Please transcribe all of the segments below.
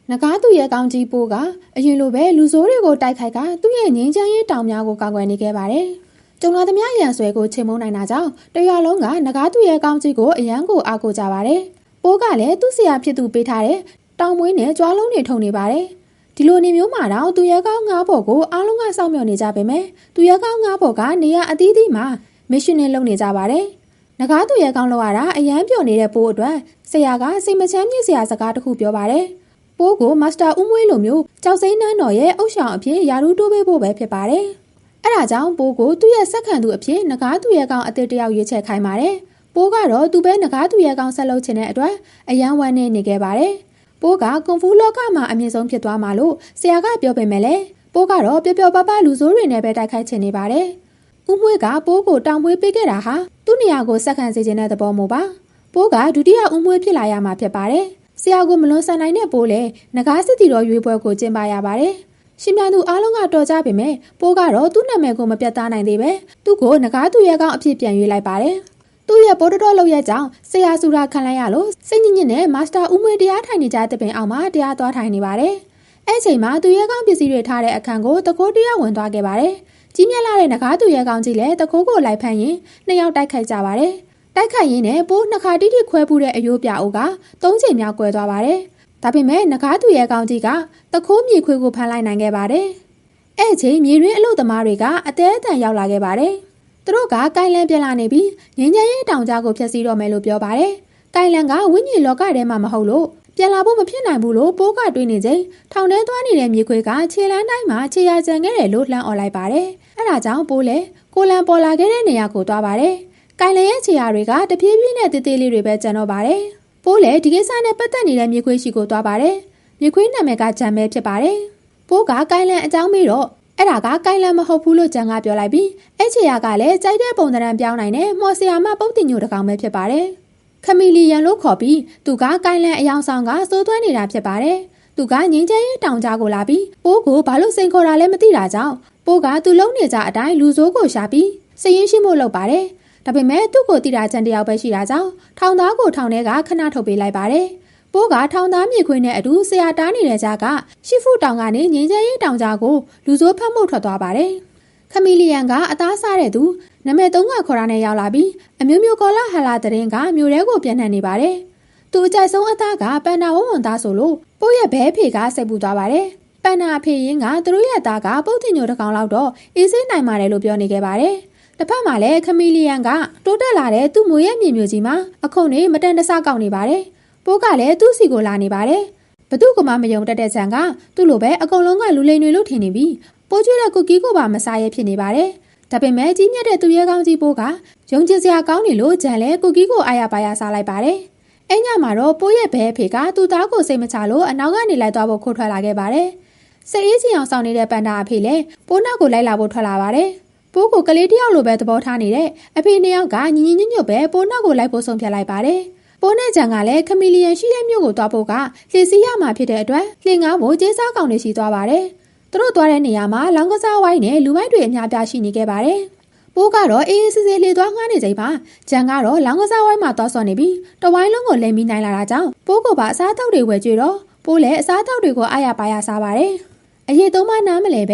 နဂါးသူရဲ့ကောင်းကြီးပိုးကအရင်လိုပဲလူဆိုးတွေကိုတိုက်ခိုက်ကသူ့ရဲ့ငြိမ်းချမ်းရေးတောင်များကိုကာကွယ်နေခဲ့ပါတယ်။ကျုံလာသမျှရန်ဆွဲကိုချိန်မုံနိုင်တာကြောင့်တရွာလုံးကနဂါးသူရဲ့ကောင်းကြီးကိုအယံကိုအားကိုကြပါတယ်။ပိုးကလည်းသူ့ဆရာဖြစ်သူပေးထားတဲ့တောင်မွေးနဲ့ကြွားလုံးတွေထုံနေပါတယ်။ဒီလိုနေမျိုးမှာတော့သူရဲ့ကောင်းငါးဘော်ကိုအားလုံးကစောင့်မျှော်နေကြပေမဲ့သူရဲ့ကောင်းငါးဘော်ကနေရအသီးသီးမှာမစ်ရှင်နဲ့လုပ်နေကြပါတယ်။နဂါးသူရဲ့ကောင်းလောက်ရတာအယံပြော်နေတဲ့ပိုးအတွက်ဆရာကစိတ်မချမ်းမြေ့စရာစကားတစ်ခုပြောပါတယ်။ပိုးကိုမာစတာဦးမွေးလိုမျိုးကြောက်စိမ့်နှန်းတော်ရဲ့အုပ်ဆောင်အဖြစ်ယာရူးတိုးပေးဖို့ပဲဖြစ်ပါတယ်။အဲဒါကြောင့်ပိုးကိုသူ့ရဲ့ဆက်ခံသူအဖြစ်နဂါးသူရဲ့ကောင်းအသစ်တယောက်ရွေးချယ်ခိုင်းပါတယ်။ပိုးကတော့သူပဲနဂါးသူရဲ့ကောင်းဆက်လုပ်ချင်တဲ့အတွက်အယံဝမ်းနေခဲ့ပါတယ်။ပိုးကကွန်ဖူးလောကမှာအမြင့်ဆုံးဖြစ်သွားမှာလို့ဆရာကပြောပေမဲ့လည်းပိုးကတော့ပျော်ပျော်ပါးပါးလူဆိုးတွေနဲ့ပဲတိုက်ခိုက်ချင်နေပါတယ်။ဦးမွေးကပိုးကိုတောင်မွေးပေးခဲ့တာဟာသူ့နေရာကိုဆက်ခံစေချင်တဲ့သဘောမျိုးပါ။ပိုးကဒုတိယဦးမွေးဖြစ်လာရမှာဖြစ်ပါတယ်။ဆရာကိုမလွန်ဆန်နိုင်တဲ့ပိုးလည်းနဂါးစစ်တီတော်ရွေးပွဲကိုကျင်းပရပါတယ်။ရှင်မြန်သူအားလုံးကတော်ကြပေမဲ့ပိုးကတော့သူ့နာမည်ကိုမပြတ်သားနိုင်သေးပဲသူ့ကိုနဂါးသူရဲ့ကောင်းအဖြစ်ပြန်ရွေးလိုက်ပါတယ်။သူ့ရဲ့ပိုးတော်လောက်ရဲ့ကြောင့်ဆရာစုရာခံလိုက်ရလို့စိတ်ညစ်ညစ်နဲ့မာစတာဦးမွေးတရားထိုင်နေကြတဲ့ပင်အောင်မှာတရားသွားထိုင်နေပါတယ်။အဲ့ချိန်မှာသူရဲ့ကောင်းပစ္စည်းတွေထားတဲ့အခန်းကိုတကိုးတရားဝင်သွားခဲ့ပါတယ်။ကြီးမြတ်လာတဲ့နဂါးသူရဲ့ကောင်းကြီးလည်းတကိုးကိုလိုက်ဖမ်းရင်နှစ်ယောက်တိုက်ခိုက်ကြပါတယ်။တိုက်ခိုက်ရင်းနဲ့ပိုးနှစ်ခါတိတိခွဲပူတဲ့အယိုးပြအိုးက၃ချိန်မြောက်ကွဲသွားပါတယ်။ဒါပေမဲ့နဂါးသူရဲ့ကောင်းကြီးကတကိုးမြေခွေကိုဖမ်းလိုက်နိုင်ခဲ့ပါတယ်။အဲ့ချိန်မြေရင်းအလို့သမားတွေကအသေးအတန်ရောက်လာခဲ့ပါတယ်။သူတို့ကကိုင်လန်ပြန်လာနေပြီးငင်းချမ်းရေးတောင်ကြားကိုဖျက်ဆီးတော့မယ်လို့ပြောပါတယ်။ကိုင်လန်ကဝိညာဉ်လောကထဲမှာမဟုတ်လို့ပြန်လာဖို့မဖြစ်နိုင်ဘူးလို့ပိုးကတွေးနေချိန်ထောင်ထဲသွားနေတဲ့မြေခွေကခြေလန်းတိုင်းမှာခြေရကြံခဲ့တယ်လို့လှမ်းអော်လိုက်ပါတယ်။အဲ့ဒါကြောင့်ပိုးလည်းကိုလန်ပေါ်လာခဲ့တဲ့နေရာကိုသွားပါတယ်။ကိုင်လန်ရဲ့ခြေရတွေကတပြေးပြေးနဲ့တေးသေးလေးတွေပဲကျန်တော့ပါတယ်။ပိုးလည်းဒီကိစ္စနဲ့ပတ်သက်နေတဲ့မြေခွေရှိကိုသွားပါတယ်။မြေခွေနာမည်ကဂျန်ပဲဖြစ်ပါတယ်။ပိုးကကိုင်လန်အကြောင်းပြီးတော့အဲ့ဒါကကိုင်လန်မဟုတ်ဘူးလို့ဂျန်ကပြောလိုက်ပြီးအဲ့ခြေရကလည်းကြိုက်တဲ့ပုံသဏ္ဍာန်ပြောင်းနိုင်တဲ့မော်ဆီယာမပုတ်တင်ညိုတကောင်ပဲဖြစ်ပါတယ်။ခမီလီယန်လို့ခေါ်ပြီးသူကကိုင်လန်အယောင်ဆောင်ကစိုးသွမ်းနေတာဖြစ်ပါတယ်။သူကငင်းချဲရေးတောင်ကြားကိုလာပြီးပိုးကိုဘာလို့စိန်ခေါ်တာလဲမသိတာကြောင့်ပိုးကသူလုံးနေကြအတိုင်းလူဆိုးကိုရှာပြီးစရင်ရှိမှုလုပ်ပါတယ်။ဒါပေမဲ့သူ့ကိုတိတာချန်တယောက်ပဲရှိတာကြောင့်ထောင်သားကိုထောင်ထဲကခဏထုတ်ပေးလိုက်ပါတယ်။ပိုးကထောင်သားမြေခွေနဲ့အတူဆရာတားနေတဲ့ကြားကရှစ်ဖူတောင်ကနေငင်းချဲရေးတောင်ကြားကိုလူဆိုးဖတ်မှုထွက်သွားပါတယ်။ခမီလီယန်ကအသားစားတဲ့သူနမဲ3ကခေါ်တာနဲ့ရောက်လာပြီးအမျိုးမျိုးကောလာဟလာတဲ့ရင်ကမြို့ထဲကိုပြန်နှံ့နေပါတယ်။သူအကြိုက်ဆုံးအသားကပန်နာဝဝန်သားဆိုလို့ပိုးရဲ့ဘဲဖေကစိတ်ပူသွားပါတယ်။ပန်နာဖေရင်ကသူတို့ရဲ့သားကပုတ်တင်ညိုတစ်ကောင်လောက်တော့အေးဆေးနိုင်ပါတယ်လို့ပြောနေခဲ့ပါတယ်။တစ်ဖက်မှာလည်းခမီလီယန်ကတိုးတက်လာတဲ့သူ့မွေရဲ့မြေမျိုးကြီးမှာအခုံနေမတန်တဆကောက်နေပါတယ်။ပိုးကလည်းသူ့စီကိုလာနေပါတယ်။ဘသူကမှမယုံတတ်တဲ့ဆန်ကသူ့လိုပဲအကုန်လုံးကလူလိန်တွေလို့ထင်နေပြီးပိုးကျွေးတဲ့ကုကီကိုပါမစားရဖြစ်နေပါတယ်။ဒါပေမဲ့ကြီးမြတ်တဲ့သူရဲကောင်းကြီးပိုးကယုံကြည်စရာကောင်းနေလို့ဂျန်လဲကုကီကိုအားရပါရစားလိုက်ပါတယ်။အဲ့ညမှာတော့ပိုးရဲ့ဘဲဖေကသူ့သားကိုစိတ်မချလို့အနောက်ကနေလိုက်သွားဖို့ခိုးထွက်လာခဲ့ပါတယ်။စိတ်အေးချင်အောင်ဆောင်နေတဲ့ပန်တာအဖေလည်းပိုးနောက်ကိုလိုက်လာဖို့ထွက်လာပါတယ်။ပိုးကိုကလေးတယောက်လိုပဲသဘောထားနေတဲ့အဖေနှစ်ယောက်ကညီညီညွတ်ညွတ်ပဲပိုးနောက်ကိုလိုက်ဖို့ဆုံးဖြတ်လိုက်ပါတယ်။ပိုးနဲ့ဂျန်ကလည်းခမီလီယန်ရှိတဲ့မြို့ကိုသွားဖို့ကလှည့်စီးရမှာဖြစ်တဲ့အတွက်လှင်ကားဖို့ကျေးစားကောင်တွေရှိသွားပါတယ်။သူတို့သွားတဲ့နေရာမှာလောင်းကစားဝိုင်းနဲ့လူမိုက်တွေအများပြားရှိနေခဲ့ပါတယ်။ပိုးကတော့အေးအေးဆေးဆေးလှည့်သွားငှားနေချိန်မှာဂျန်ကတော့လောင်းကစားဝိုင်းမှာသွားဆော့နေပြီးတဝိုင်းလုံးကိုလိမ်ပြီးနိုင်လာတာကြောင့်ပိုးကပါအစားအသောက်တွေဝယ်ကြွေတော့ပိုးလည်းအစားအသောက်တွေကိုအားရပါရစားပါတယ်။အရေးသုံးမှနားမလဲပဲ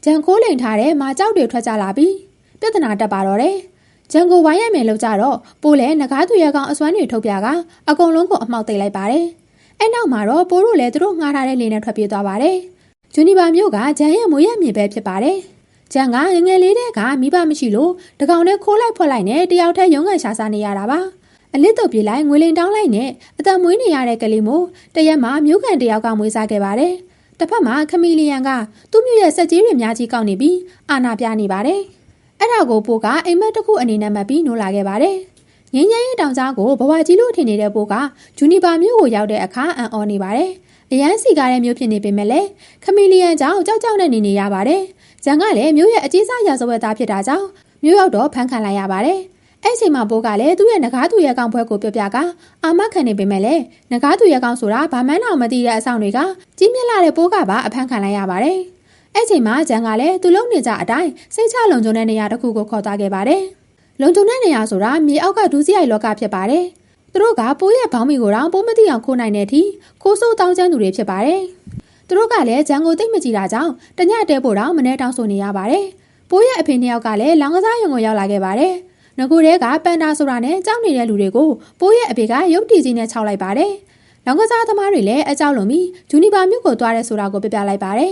ဂျန်ခိုးလိန်ထားတဲ့မာကြောက်တွေထွက်ကြလာပြီးပြဿနာတက်ပါတော့တယ်။ဂျန်ကိုဝိုင်းရမယ်လို့ကြတော့ပိုးလည်းနဂါးသူရကောင်အစွမ်းတွေထုတ်ပြကအကုန်လုံးကိုအမှောက်သိမ်းလိုက်ပါတယ်။အဲ့နောက်မှာတော့ပိုးတို့လည်းသူတို့ငှားထားတဲ့လေနဲ့ထွက်ပြေးသွားပါတယ်။ဂျူနီဘာမျိုးကဂျန်ရဲ့မွေးရမြေပဲဖြစ်ပါတယ်။ဂျန်ကငငယ်လေးတဲ့ကမိဘမရှိလို့တကောင်နဲ့ခိုးလိုက်ဖွက်လိုက်နဲ့တယောက်တည်းရုံးကန်ရှာစားနေရတာပါအလစ်တုပ်ပြေးလိုက်ငွေလိန်တောင်းလိုက်နဲ့အသက်မွေးနေရတဲ့ကလေးမို့တရက်မှာမျိုးကန်တယောက်ကမွေးစားခဲ့ပါတယ်တစ်ဖက်မှာခမီလီယန်ကသူ့မြို့ရဲ့စက်ကြီးတွေများကြီးကောက်နေပြီးအာနာပြနေပါတယ်အဲ့ဒါကိုပိုးကအိမ်မက်တစ်ခုအနေနဲ့မှတ်ပြီးနိုးလာခဲ့ပါတယ်ငင်းငယ်ရဲ့တောင်ကြားကိုဘဝကြီးလို့ထင်နေတဲ့ပိုးကဂျူနီဘာမြို့ကိုရောက်တဲ့အခါအံ့ဩနေပါတယ်အရန်စီကားတဲ့မျိုးဖြစ်နေပေမဲ့လည်းခမီလီယန်ကြောင့်ကြောက်နဲ့နေရပါတယ်ဂျန်ကလည်းမြို့ရဲ့အကြီးစားရာဇဝတ်သားဖြစ်တာကြောင့်မြို့ရောက်တော့ဖမ်းခံလိုက်ရပါတယ်။အဲ့ချိန်မှာပိုးကလည်းသူ့ရဲ့နဂါးသူရဲ့ကောင်ဘွဲကိုပြပြကအာမခံနေပေမဲ့လည်းနဂါးသူရဲ့ကောင်ဆိုတာဘာမှန်းတော့မသိတဲ့အဆောင်တွေကကြီးမြတ်လာတဲ့ပိုးကပါအဖမ်းခံလိုက်ရပါတယ်။အဲ့ချိန်မှာဂျန်ကလည်းသူ့လုံးနေကြအတိုင်းစိတ်ချလုံခြုံတဲ့နေရာတစ်ခုကိုခေါ်သွားခဲ့ပါတယ်။လုံခြုံတဲ့နေရာဆိုတာမြေအောက်ကဒူးစရိုက်လောကဖြစ်ပါတယ်။ သူတို့ကပိုးရဲ့ဘောင်းမီကိုတော့ပိုးမသိအောင်ခိုးနိုင်တဲ့အထိခိုးဆိုးတောင်းကျမ်းသူတွေဖြစ်ပါတယ်သူတို့ကလည်းဂျန်ကိုသိမ့်မကြည့်တာကြောင့်တညတဲဖို့တော့မနေတောင်းဆိုနေရပါတယ်ပိုးရဲ့အဖေနှစ်ယောက်ကလည်းလောင်ကစားရုံကိုရောက်လာခဲ့ပါတယ်ငကိုတဲကပန်တာဆိုတာနဲ့ကြောက်နေတဲ့လူတွေကိုပိုးရဲ့အဖေကရုပ်တည်ကြီးနဲ့ခြောက်လိုက်ပါတယ်လောင်ကစားသမားတွေလည်းအကြောက်လွန်ပြီးဂျူနီပါမြို့ကိုသွားတဲ့ဆိုတာကိုပြပြလိုက်ပါတယ်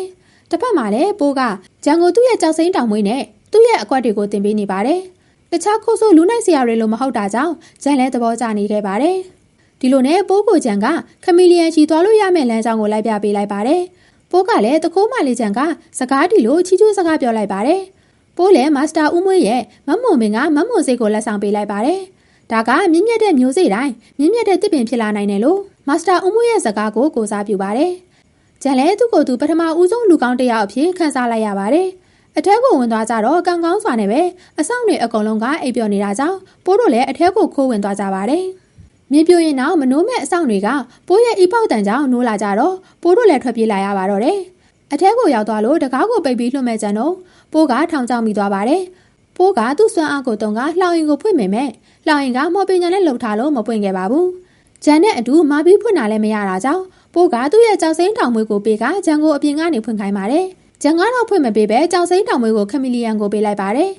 တစ်ဖက်မှာလည်းပိုးကဂျန်ကိုသူ့ရဲ့ကြောက်စိမ်းတောင်မွေးနဲ့သူ့ရဲ့အကွက်တွေကိုတင်ပေးနေပါတယ်တခြားခိုးဆိုးလူနိုင်စရာတွေလိုမဟုတ်တာကြောင့်ဂျန်လည်းသဘောကျနေခဲ့ပါတယ်ဒီလိုနဲ့ပိုးကိုဂျန်ကခမီလီယန်ချီသွားလို့ရမယ့်လမ်းကြောင်းကိုလိုက်ပြပေးလိုက်ပါတယ်ပိုးကလည်းတခိုးမလေးဂျန်ကစကားတီလို့ချီကျိုးစကားပြောလိုက်ပါတယ်ပိုးလည်းမာစတာဦးမွေးရဲ့မမွန်ပင်ကမမွန်စိတ်ကိုလက်ဆောင်ပေးလိုက်ပါတယ်ဒါကမြင့်မြတ်တဲ့မျိုးစိတ်တိုင်းမြင့်မြတ်တဲ့တစ်ပင်ဖြစ်လာနိုင်တယ်လို့မာစတာဦးမွေးရဲ့စကားကိုကိုစားပြုပါတယ်ဂျန်လည်းသူ့ကိုယ်သူပထမဦးဆုံးလူကောင်းတစ်ယောက်အဖြစ်ခန်းစားလိုက်ရပါတယ်အထက်ကိုဝင်သွားကြတော့ကံကောင်းစွာနဲ့ပဲအဆောင်တွေအကုန်လုံးကအိပ်ပျော်နေတာကြောင့်ပိုးတို့လည်းအထက်ကိုခိုးဝင်သွားကြပါတယ်မြေပြိုရင်တော့မနိုးမဲ့အဆောင်တွေကပိုးရဲ့အိပေါက်တန်ကြောင့်နိုးလာကြတော့ပိုးတို့လည်းထွက်ပြေးလာရပါတော့တယ်အထက်ကိုရောက်သွားလို့တကားကိုပိတ်ပြီးလွှတ်မဲ့ကြတော့ပိုးကထောင်ချောက်မိသွားပါတယ်ပိုးကသူ့စွမ်းအားကိုတုံးကလှောင်ရင်ကိုဖွင့်မိမဲ့လှောင်ရင်ကမော်ပညာနဲ့လှုပ်ထားလို့မပွင့်ခဲ့ပါဘူးဂျန်နဲ့အတူမာပြီးဖွင့်တာလည်းမရတာကြောင့်ပိုးကသူ့ရဲ့ကြောက်စိမ်းတောင်မွေးကိုပေးကဂျန်ကိုအပြင်ကနေဖွင့်ခိုင်းပါတယ်ဂျန်ကတော့ဖွင့်မပေးပဲကြောက်စိမ်းတောင်မွေးကိုခမီလီယန်ကိုပေးလိုက်ပါတယ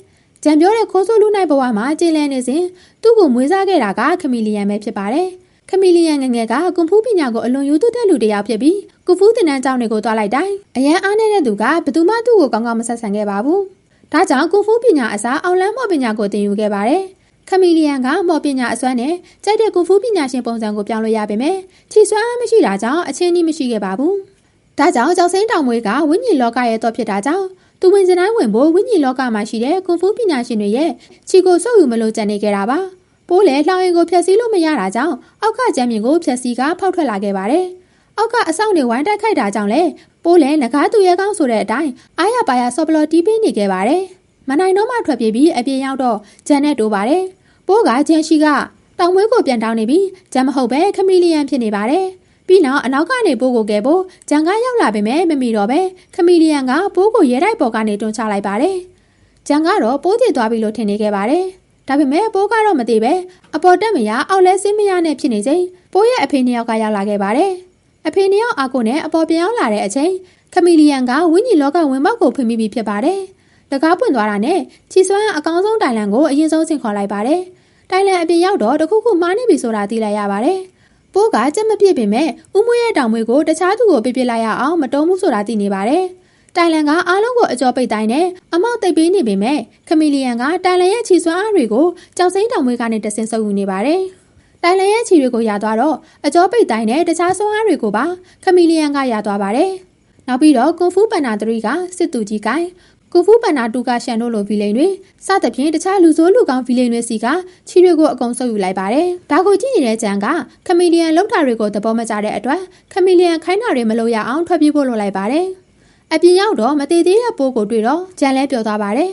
်ဂျန်ပြောတဲ့ခိုးဆိုးလူနိုင်ဘဝမှာကျေလည်နေစဉ်သူ့ကိုမွေးစားခဲ့တာကခမီလီယန်ပဲဖြစ်ပါတယ်ခမီလီယန်ငငယ်ကကွန်ဖူးပညာကိုအလွန်ယူသွတ်တဲ့လူတစ်ယောက်ဖြစ်ပြီးကွန်ဖူးသင်တန်းကျောင်းတွေကိုသွားလိုက်တိုင်းအရန်အားနေတဲ့သူကဘယ်သူမှသူ့ကိုကောင်းကောင်းမဆက်ဆံခဲ့ပါဘူးဒါကြောင့်ကွန်ဖူးပညာအစားအောင်လန်းမော်ပညာကိုသင်ယူခဲ့ပါတယ်ခမီလီယန်ကမော်ပညာအစွမ်းနဲ့ကြိုက်တဲ့ကွန်ဖူးပညာရှင်ပုံစံကိုပြောင်းလို့ရပေမဲ့ချီစွမ်းအားမရှိတာကြောင့်အချင်းကြီးမရှိခဲ့ပါဘူးဒါကြောင့်ကြောက်စိမ်းတောင်မွေးကဝိညာဉ်လောကရဲ့တော့ဖြစ်တာကြောင့်သူဝင်စတိုင်းဝင်ဖို့ဝိညာဉ်လောကမှာရှိတဲ့ကွန်ဖူးပညာရှင်တွေရဲ့ချီကိုစုပ်ယူမလို့ကြံနေခဲ့တာပါပိုးလည်းလှောင်ရင်ကိုဖျက်ဆီးလို့မရတာကြောင့်အောက်ကကျမ်းမြင်ကိုဖျက်ဆီးကဖောက်ထွက်လာခဲ့ပါတယ်အောက်ကအဆောင်တွေဝိုင်းတိုက်ခိုက်တာကြောင့်လည်းပိုးလည်းငကားသူရဲကောင်းဆိုတဲ့အတိုင်းအားရပါရဆော့ပလော်တီးပေးနေခဲ့ပါတယ်မနိုင်တော့မှထွက်ပြေးပြီးအပြင်ရောက်တော့ဂျန်နဲ့တိုးပါတယ်ပိုးကဂျန်ရှိကတောင်မွေးကိုပြန်တောင်းနေပြီးဂျန်မဟုတ်ပဲခမီလီယန်ဖြစ်နေပါတယ်ပြီးနောက်အနောက်ကနေပိုးကိုကဲဖို့ဂျန်ကရောက်လာပေမဲ့မမီတော့ပဲခမီလီယန်ကပိုးကိုရဲတိုက်ပေါ်ကနေတွန်းချလိုက်ပါတယ်ဂျန်ကတော့ပိုးတည်သွားပြီလို့ထင်နေခဲ့ပါတယ်ဒါပေမဲ့ပိုးကတော့မသေးပဲအပေါ်တက်မရအောက်လဲဆင်းမရနဲ့ဖြစ်နေချိန်ပိုးရဲ့အဖေနှစ်ယောက်ကရောက်လာခဲ့ပါတယ်အဖေနှစ်ယောက်အာကိုနဲ့အပေါ်ပြန်ရောက်လာတဲ့အချိန်ခမီလီယန်ကဝိညာဉ်လောကဝင်ပေါက်ကိုဖွင့်ပြီးဖြစ်ပါတယ်တကားပွင့်သွားတာနဲ့ချီစွမ်းအကောင်းဆုံးတိုင်လန်ကိုအရင်ဆုံးဆင့်ခေါ်လိုက်ပါတယ်တိုင်လန်အပြင်ရောက်တော့တခုခုမှားနေပြီဆိုတာသိလိုက်ရပါတယ်ပိုးကကြက်မပြစ်ပေမဲ့ဦးမွေးရဲ့တောင်မွေးကိုတခြားသူကိုပြစ်လိုက်ရအောင်မတုံးဘူးဆိုတာသိနေပါတယ်တိုင်လန်ကအားလုံးကိုအကျော်ပိတ်တိုင်းနဲ့အမောက်သိပ်ပေးနေပေမဲ့ခမီလီယန်ကတိုင်လန်ရဲ့ခြီစွမ်းအားတွေကိုကြောက်စိမ်းတောင်မွေးကနေတဆင်ဆုပ်ယူနေပါတယ်တိုင်လန်ရဲ့ခြီတွေကိုရသွားတော့အကျော်ပိတ်တိုင်းနဲ့တခြားစွမ်းအားတွေကိုပါခမီလီယန်ကရသွားပါတယ်နောက်ပြီးတော့ကွန်ဖူးပန်နာ3ကစစ်သူကြီးကိုင်ကွန်ဖူးပန်နာ2ကရှန်တို့လိုဗီလိန်တွေစသဖြင့်တခြားလူဆိုးလူကောင်းဗီလိန်တွေစီကခြီတွေကိုအကုန်ဆုပ်ယူလိုက်ပါတယ်ဒါကိုကြည့်နေတဲ့ဂျန်ကခမီလီယန်လောက်တာတွေကိုသဘောမကျတဲ့အတွက်ခမီလီယန်ခိုင်းတာတွေမလုပ်ရအောင်ထွက်ပြေးဖို့လုပ်လိုက်ပါတယ်အပြင်ရောက်တော့မသေးသေးတဲ့ပိုးကိုတွေ့တော့ဂျန်လဲပြောသွားပါတယ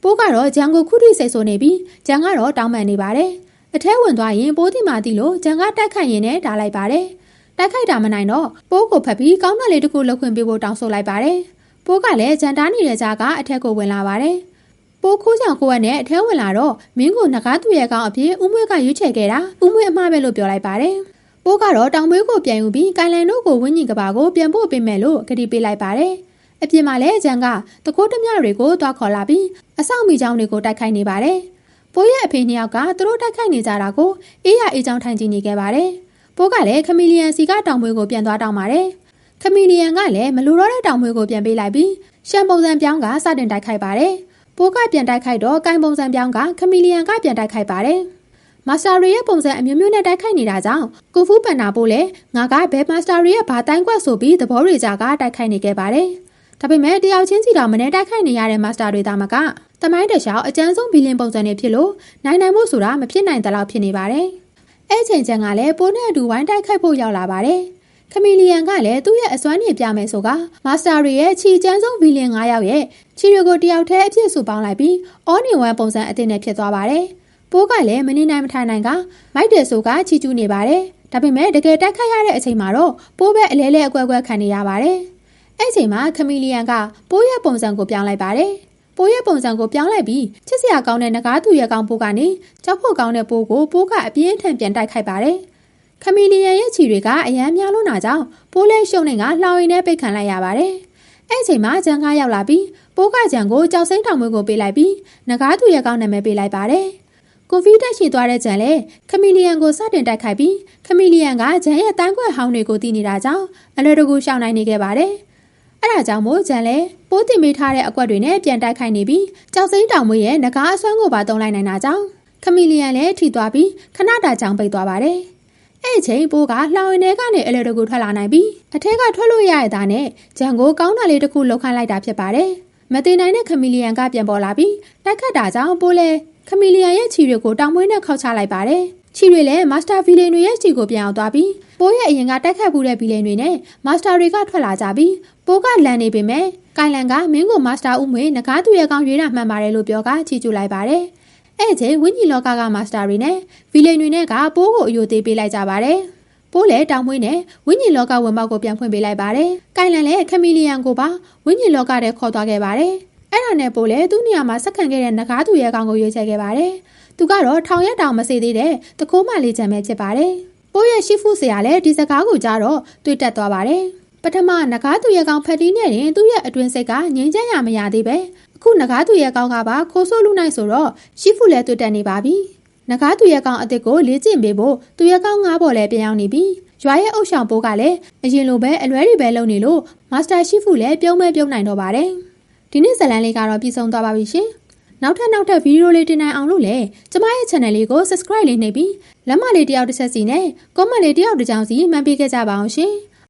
်ပိုးကတော့ဂျန်ကိုခုထိစိတ်ဆိုးနေပြီးဂျန်ကတော့တောင်းပန်နေပါတယ်အထဲဝင်သွားရင်ပိုးတိမာတိလို့ဂျန်ကတိုက်ခိုက်ရင်နဲ့ဓာလိုက်ပါတယ်တိုက်ခိုက်တာမနိုင်တော့ပိုးကိုဖက်ပြီးကောင်းတဲ့လေးတစ်ခုလှုပ်ခွင့်ပေးဖို့တောင်းဆိုလိုက်ပါတယ်ပိုးကလည်းဂျန်တားနေတဲ့ကြားကအထက်ကိုဝင်လာပါတယ်ပိုးခိုးချောင်ကိုဝက်နဲ့အထဲဝင်လာတော့မင်းကိုငကားသူရဲကောင်းအဖြစ်ဦးမွေးကရွေးချယ်ခဲ့တာဦးမွေးအမှားပဲလို့ပြောလိုက်ပါတယ်ပိုးကတော့တောင်မွေးကိုပြန်ယူပြီးကိုင်လန်တို့ကိုဝင်းကြီးကဘာကိုပြန်ပို့ပေးမယ်လို့ကတိပေးလိုက်ပါတယ်အပြင်မှာလည်းဂျန်ကတကိုးတမျှတွေကိုတွားခေါ်လာပြီးအဆောင်မိချောင်းတွေကိုတိုက်ခိုက်နေပါတယ်ပိုးရဲ့အဖေနှစ်ယောက်ကသူတို့တိုက်ခိုက်နေကြတာကိုအေးရအေးချောင်းထိုင်ကြည့်နေခဲ့ပါတယ်ပိုးကလည်းခမီလီယန်စီကတောင်မွေးကိုပြန်သွားတောင်းပါတယ်ခမီလီယန်ကလည်းမလူတော့တဲ့တောင်မွေးကိုပြန်ပေးလိုက်ပြီးရှမ်ပုံစံပြောင်းကစတင်တိုက်ခိုက်ပါတယ်ပိုးကပြန်တိုက်ခိုက်တော့ကိုင်ပုံစံပြောင်းကခမီလီယန်ကပြန်တိုက်ခိုက်ပါတယ်မာစတာရီရဲ့ပုံစံအမျိုးမျိုးနဲ့တိုက်ခိုက်နေတာကြောင့်ကွန်ဖူးပန်နာပိုးလည်းငါကဘယ်မာစတာရီရဲ့ဘာတိုင်းကွက်ဆိုပြီးသဘောတွေကြကတိုက်ခိုက်နေခဲ့ပါတယ်ဒါပေမဲ့တယောက်ချင်းစီတော့မနဲ့တိုက်ခိုက်နေရတဲ့မာစတာတွေသားမကတမိုင်းတခြားအကျန်းဆုံးဘီလင်ပုံစံတွေဖြစ်လို့နိုင်မှုဆိုတာမဖြစ်နိုင်တဲ့လောက်ဖြစ်နေပါတယ်အဲ့ချိန်ကျန်ကလည်းပိုးနဲ့အတူဝိုင်းတိုက်ခိုက်ဖို့ရောက်လာပါတယ်ခမီလီယန်ကလည်းသူ့ရဲ့အစွမ်းရည်ပြမယ်ဆိုကမာစတာရီရဲ့ခြီကျန်းဆုံးဘီလင်9ယောက်ရဲ့ခြီတွေကိုတယောက်တည်းအဖြစ်စုပေါင်းလိုက်ပြီးအော်နီဝမ်ပုံစံအသစ်နဲ့ဖြစ်သွားပါတယ်ပိုးကလည်းမနေနိုင်မထိုင်နိုင်ကမိုက်တယ်ဆိုကချီကျူးနေပါတယ်ဒါပေမဲ့တကယ်တိုက်ခိုက်ရတဲ့အချိန်မှာတော့ပိုးပဲအလဲလဲအကွက်ကွက်ခံနေရပါတယ်အဲ့ချိန်မှာခမီလီယန်ကပိုးရဲ့ပုံစံကိုပြောင်းလိုက်ပါတယ် ပိုးရဲ့ပုံစံကိုပြောင်းလိုက်ပြီးချစ်စရာကောင်းတဲ့နဂါးသူရဲ့ကောင်ပိုးကနေကြောက်ဖို့ကောင်းတဲ့ပိုးကိုပိုးကအပြင်းထန်ပြန်တိုက်ခိုက်ပါတယ်ခမီလီယန်ရဲ့ခြေတွေကအယမ်းများလွန်းတာကြောင့်ပိုးလဲရှုံနေကလှောင်ရည်နဲ့ပိတ်ခံလိုက်ရပါတယ်အဲ့အချိန်မှာဂျန်ကားရောက်လာပြီးပိုးကဂျန်ကိုကြောက်စိမ့်တောင်မွေးကိုပေးလိုက်ပြီးနဂါးသူရဲ့ကောင်နာမည်ပေးလိုက်ပါတယ်ကိုဗစ်တက်ရှိသွားတဲ့ဂျန်လည်းခမီလီယန်ကိုစတင်တိုက်ခိုက်ပြီးခမီလီယန်ကဂျန်ရဲ့တန်းခွက်ဟောင်းတွေကိုတီးနေတာကြောင့်အလွယ်တကူရှောင်နိုင်နေခဲ့ပါတယ်။အဲဒါကြောင့်မို့ဂျန်လည်းပိုးတင်ပေးထားတဲ့အကွက်တွေနဲ့ပြန်တိုက်ခိုက်နေပြီးကြောက်စိမ့်တောင်မွေရဲ့နဂါးအစွမ်းကိုပါတုံးလိုက်နိုင်တာကြောင့်ခမီလီယန်လည်းထိသွားပြီးခဏတာကြောင်ပိတ်သွားပါတယ်။အဲ့အချိန်ပိုးကလှောင်ရည်ထဲကနေအလွယ်တကူထွက်လာနိုင်ပြီးအထက်ကထွက်လို့ရတဲ့သားနဲ့ဂျန်ကိုကောင်းတာလေးတစ်ခုလှုပ်ခိုင်းလိုက်တာဖြစ်ပါတယ်။မတင်နိုင်တဲ့ခမီလီယန်ကပြန်ပေါ်လာပြီးတိုက်ခတ်တာကြောင့်ပိုးလည်းခမီလီယန်ရဲ့ခြေတွေကိုတောင်မွေးနဲ့ခောက်ချလိုက်ပါတယ်။ခြေတွေလည်းမာစတာဗီလင်တွေရဲ့ခြေကိုပြန်အောင်သွားပြီးပိုးရဲ့အရင်ကတိုက်ခတ်မှုတဲ့ဗီလင်တွေနဲ့မာစတာတွေကထွက်လာကြပြီးပိုးကလန်နေပေမဲ့ကိုင်လန်ကမင်းကိုမာစတာဦးမွေနဂါးသူရဲ့ကောင်ရွေးတာမှန်ပါတယ်လို့ပြောကချီကျူလိုက်ပါတယ်။အဲ့ချိန်ဝင်းကြီးလောကကမာစတာတွေနဲ့ဗီလင်တွေနဲ့ကပိုးကိုအယိုသေးပေးလိုက်ကြပါတယ်။ပိုးလည်းတောင်မွေးနဲ့ဝင်းကြီးလောကဝင်ပေါက်ကိုပြန်ဖွင့်ပေးလိုက်ပါတယ်။ကိုင်လန်လည်းခမီလီယန်ကိုပါဝင်းကြီးလောကထဲခေါ်သွားခဲ့ပါတယ်။အဲ့ဒါနဲ့ပိုးလည်းသူ့နေရာမှာစက္ကန့်ခဲ့တဲ့နဂါးသူရဲ့ကောင်ကိုရွေးချယ်ခဲ့ပါတယ်။သူကတော့ထောင်ရက်တောင်မစေသေးတဲ့တကိုးမလေးချမ်းပဲဖြစ်ပါတယ်။ပိုးရဲ့ရှိဖူးဆရာလည်းဒီစကားကိုကြားတော့တွေ့တက်သွားပါတယ်။ပထမနဂါးသူရဲ့ကောင်ဖက်တီးနဲ့ရင်သူ့ရဲ့အတွင်းစိတ်ကငြိမ်းချမ်းရမရသေးပဲအခုနဂါးသူရဲ့ကောင်ကပါခိုးဆိုးလူနိုင်ဆိုတော့ရှိဖူးလည်းတွေ့တက်နေပါပြီ။နဂါးသူရဲ့ကောင်အစ်စ်ကိုလေ့ကျင့်ပေးဖို့သူရဲ့ကောင်ငါးပေါ်လည်းပြန်ရောက်နေပြီ။ရွာရဲ့အုပ်ဆောင်ပိုးကလည်းအရင်လိုပဲအလွဲတွေပဲလုပ်နေလို့မာစတာရှိဖူးလည်းပြုံးမဲပြုံးနိုင်တော့ပါတယ်။ဒီနေ့ဇလန်လေးကတော့ပြီးဆုံးသွားပါပြီရှင်။နောက်ထပ်ဗီဒီယိုလေးတင်နိုင်အောင်လို့လည်းကျမရဲ့ channel လေးကို subscribe လေးနှိပ်ပြီးလက်မလေးတယောက်တစ်ချက်စီနဲ့ comment လေးတယောက်တစ်ကြောင်းစီမှန်ပေးခဲ့ကြပါအောင်ရှင်။